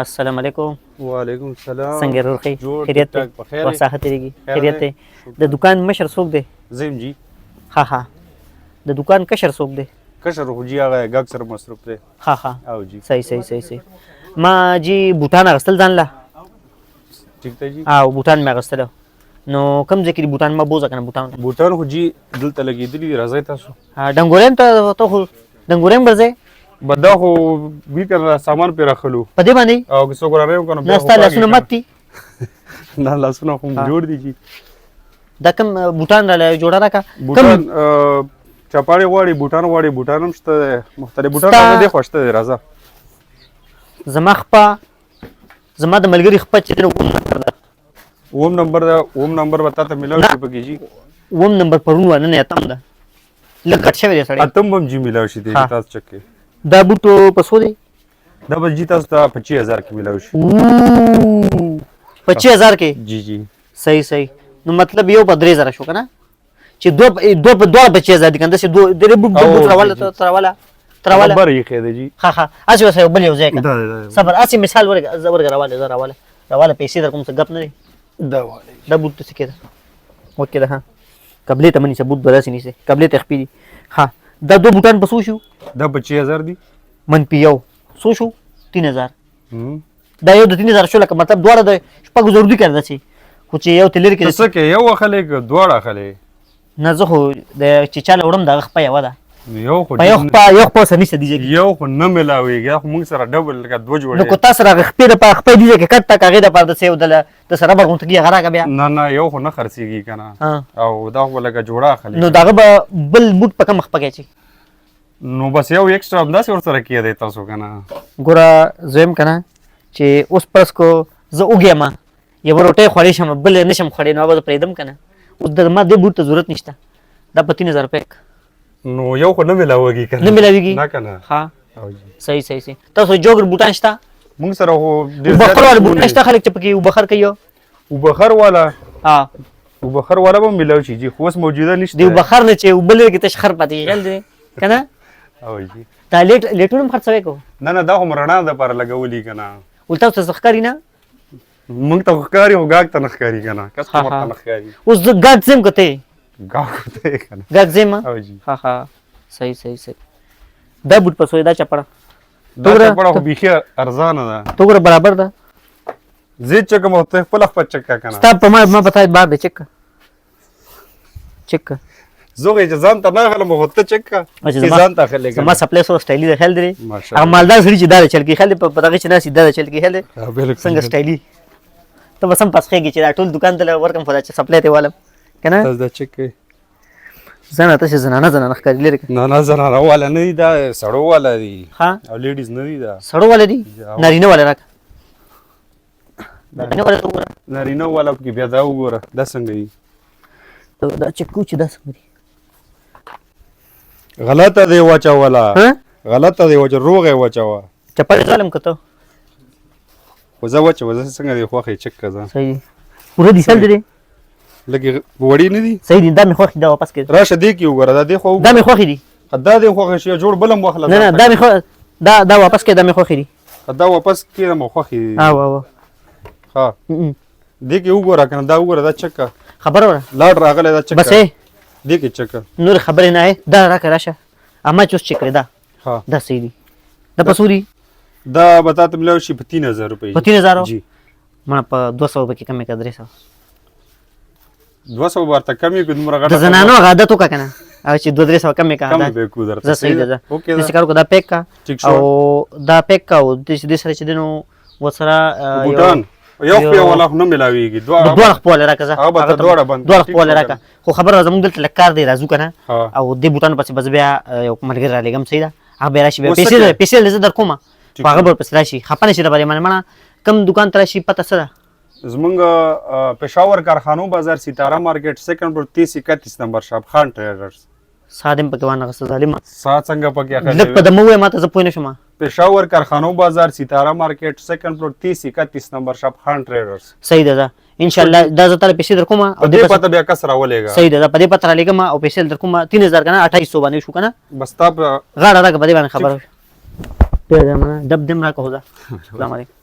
السلام علیکم. وعلیکم السلام. څنګه روغې جوړ خیریت ټیک ټاک په خیر دی وساخه تیریږي خیر خیریت دی. دی. د دکان مشر څوک دی؟ زم جی ها ها. د دکان کشر څوک دی؟ کشر خو جی هغه ګګ سره مصروف دی. ها ها او جی صحیح. ما جی بوټان اغوستل ځان له ټیک دی جی. او بوټان مې اغوستل نو کوم ځای کې دي بوټان ما بوزه کنه بوټان بوټان خو جی دلته لګېدلي دي راځئ تاسو. ډنګوریم ته خو ډنګوریم برځې بدا خو وی کنه سامان پې راخلو په دې باندې او که څوک رانیو کنه نه ستا لاسونه مات دي نه لاسونه خو جوړ دي جی. دا کوم بوټان راله جوړه راکړه بوټان چپاړې غواړي بوټان هم شته مختلف بوټان راځه دی خو شته دی راځه. زما د ملګري خپه چې دی اوم نمبر به تاته میلاو شي پکې جي. اوم نمبر پرون و نن اتم ده لږ کټ شوی دی سړی اتم هم جي میلاو شي دی تاسو چک کې. دا بوټو په څو دی؟ دا به جي تاسو ته 25000 کې میلاو شي. 25000 کې جی صحیح نو مطلب یو په 3000 شو کنه چې دو په 25000 دي کنه چې د بوټ تراواله خبر یې خې دی جی. ها اسی وسه بل یو ځای کنه صبر اسی مثال ورګ راواله پیسې در کوم څه غپ نه دی. دا بوټ څه کېده وکړه ها قبلې ته منی ثبوت براسي نيسه قبلې ته خپې دي. ها دا دو بوټان په څو شو؟ دا 25000 دي منفي یو څو شو؟ 3000. دا یو د 3000 شو لکه مطلب دواړه د شپږ زرو دي کنه چې خو چې یو تلر کې څه کې یو خلک دواړه خلک نه زه خو د چې چاله وړم دغه خپه یو ده یو خو یو خو سني سدي یو خو نه ملاويږي خو موږ سره ډبل لکه دوه جوړه نو کو تاسو راغ خپې د خپې دي چې کټه کاغه د پاره سیو د سره برغونتګي غرا کا بیا نه یو خو نه خرڅيږي کنه او دا خو لکه جوړه خلک نو دغه بل بوټ په کم خپه کېږي نو بس یو ایکسترا هم داسې ورسره کېدی دی تاسو کنه ګوره زم کنه چې اوس پرس کو زه وګیم یو روټي خوري شم بل نشم خوري نو به پریدم کنه اوس د ما د بوټ ته ضرورت نشته دا په 3000 روپے نو یو خو نه ملاويږي کنه نه ملاويږي نه کنه ها صحیح تاسو جوګر بوټان شته موږ سره هو ډیر بخر والا بوټان شته خلک چې پکې وبخر کوي وبخر والا وبخر والا به ملاوي شي جی خو اوس موجوده نشته دی وبخر نه چې وبل کې تشخر پاتې غل دی کنه او جی دا لیټونم خرڅوي کو نه دا هم رڼا ده پر لګولې کنه ولته څه ښکاری نه موږ ته ښکاری او ګاګ ته نه ښکاری کنه کسټمر ته نه ښکاری اوس د ګاګ زم کوته ګاګ ته کنه ګاګ زم او جی ها صحیح دا بوټ پسوي دا چپړه دا چپړه خو بيخي ارزانه ده تو ګره برابر ده زه چک مو ته خپل خپل چک کنه ستا په ما پتاي بعد د چک زوغه ځان ته نه غلم هو ته چک ځان ته خلک ما سپلای سو سټایلی ده خل دري هغه مالدار سړي چې دا چل کې خل په دغه چې نه سیده چل کې خل څنګه سټایلی ته بسم پس خېږي چې دا ټول دکان ته ورکم فدا چې سپلای ته والم کنه تاسو دا چک زنه ته زنانه ښکاري لري نه زنانه والا نه دي دا سړو والا دي ها او لیډیز نه دي دا سړو والا دي نارینه والا راک نارینه والا کې بیا دا وګوره دا څنګه دي دا چکو چې دا څنګه دي غلطه دی واچا والا غلطه دی واچا روغه واچا چپل ظالم کته وزه څنګه دی خوخه چک کزه صحیح پوره دي سل دي لکه وړي نه دي صحیح دي دا مې خوخي دا واپس کړ راشه دی کی وګوره دا دی خو دا مې خوخي دي دا دی خوخه شي جوړ بلم واخله نه دا مې خو دا واپس کړ دا مې خوخي دي دا واپس کړه مې خوخي وا ها دی کی وګوره کنه دا وګوره دا چک خبر وره لاړ راغله دا چک بس دی کی چک نور خبر نه دا راشه اما چوس چک دا ها دا صحیح دي دا پسوري دا بتاته ملو شي په 3000 روپے په 3000 جی ما په 200 روپے کې کم کې 300 200 ورته کمی کو دمر غټه د زنانو عادت وکا کنه او چې 200 کم کې کم به کو درته صحیح ده اوکې دا څه کو دا پیک کا او دا پیک کا او د دې سره چې دنو وسره بوټان یو په ولا نه ملاويږي دوه خپل راکزه هغه دوه خپل راکا خو خبر زموږ دلته لکار دی راځو کنه او دې بوټان پسې بس بیا یو مرګ را لګم صحیح ده هغه به راشي پیسې لزه در کومه هغه به پسې راشي خپنه شي د باندې منه کم دکان تر شي پته سره زمونږ پېښور کارخانو بازار ستاره مارکیټ سیکنډ فلور 30 نمبر شاپ خان ټریډرز سادم پکې وانه غس ظالم سات څنګه پکې اخلي لکه په دمو ماته زه پوه نشم پېښور کارخانو بازار ستاره مارکیټ سیکنډ فلور 30 نمبر شاپ خان ټریډرز صحیح ده ان شاء الله دا زه تر پیسې در کوم او دې پته بیا کس راولېګا صحیح ده په دې پته را لګم او پیسې در کوم 3000 کنه 2800 باندې شو کنه بس تا غاړه راکه په دې باندې خبر ته دم را کوزه السلام علیکم